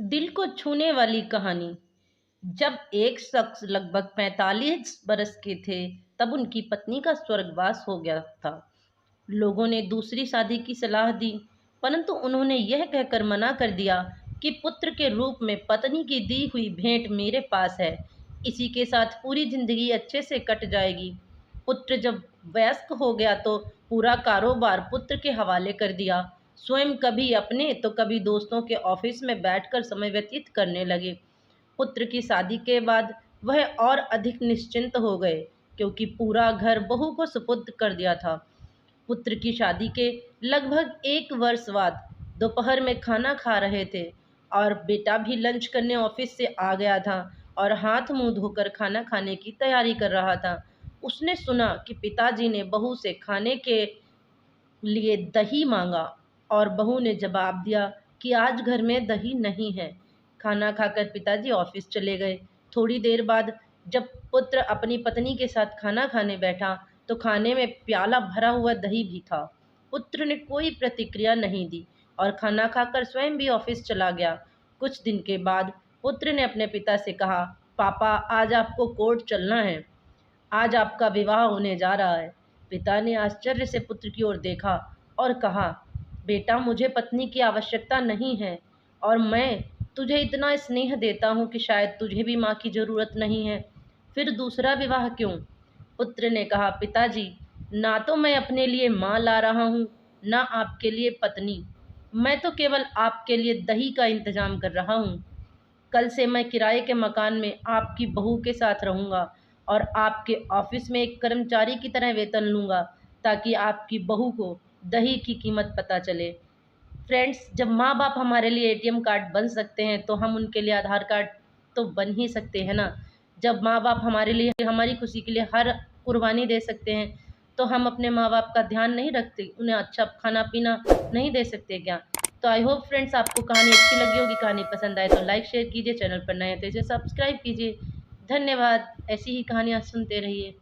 दिल को छूने वाली कहानी। जब एक शख्स लगभग 45 बरस के थे, तब उनकी पत्नी का स्वर्गवास हो गया था। लोगों ने दूसरी शादी की सलाह दी, परंतु उन्होंने यह कहकर मना कर दिया कि पुत्र के रूप में पत्नी की दी हुई भेंट मेरे पास है। इसी के साथ पूरी जिंदगी अच्छे से कट जाएगी। पुत्र जब वयस्क हो गया तो पूरा कारोबार पुत्र के हवाले कर दिया। स्वयं कभी अपने तो कभी दोस्तों के ऑफिस में बैठकर समय व्यतीत करने लगे। पुत्र की शादी के बाद वह और अधिक निश्चिंत हो गए, क्योंकि पूरा घर बहू को सुपुर्द कर दिया था। पुत्र की शादी के लगभग 1 वर्ष बाद दोपहर में खाना खा रहे थे और बेटा भी लंच करने ऑफिस से आ गया था और हाथ मुंह धोकर खाना खाने की तैयारी कर रहा था। उसने सुना कि पिताजी ने बहू से खाने के लिए दही मांगा और बहू ने जवाब दिया कि आज घर में दही नहीं है। खाना खाकर पिताजी ऑफिस चले गए। थोड़ी देर बाद जब पुत्र अपनी पत्नी के साथ खाना खाने बैठा तो खाने में प्याला भरा हुआ दही भी था। पुत्र ने कोई प्रतिक्रिया नहीं दी और खाना खाकर स्वयं भी ऑफिस चला गया। कुछ दिन के बाद पुत्र ने अपने पिता से कहा, पापा आज आपको कोर्ट चलना है, आज आपका विवाह होने जा रहा है। पिता ने आश्चर्य से पुत्र की ओर देखा और कहा, बेटा मुझे पत्नी की आवश्यकता नहीं है और मैं तुझे इतना स्नेह देता हूँ कि शायद तुझे भी माँ की ज़रूरत नहीं है, फिर दूसरा विवाह क्यों? पुत्र ने कहा, पिताजी ना तो मैं अपने लिए माँ ला रहा हूँ, ना आपके लिए पत्नी। मैं तो केवल आपके लिए दही का इंतजाम कर रहा हूँ। कल से मैं किराए के मकान में आपकी बहू के साथ रहूँगा और आपके ऑफिस में एक कर्मचारी की तरह वेतन लूँगा, ताकि आपकी बहू को दही की कीमत पता चले। फ्रेंड्स, जब माँ बाप हमारे लिए एटीएम कार्ड बन सकते हैं तो हम उनके लिए आधार कार्ड तो बन ही सकते हैं ना। जब माँ बाप हमारे लिए हमारी खुशी के लिए हर कुर्बानी दे सकते हैं, तो हम अपने माँ बाप का ध्यान नहीं रखते, उन्हें अच्छा खाना पीना नहीं दे सकते क्या? तो आई होप फ्रेंड्स आपको कहानी अच्छी लगी होगी। कहानी पसंद आए तो लाइक शेयर कीजिए, चैनल पर नए हैं तो इसे सब्सक्राइब कीजिए। धन्यवाद। ऐसी ही कहानियाँ सुनते रहिए।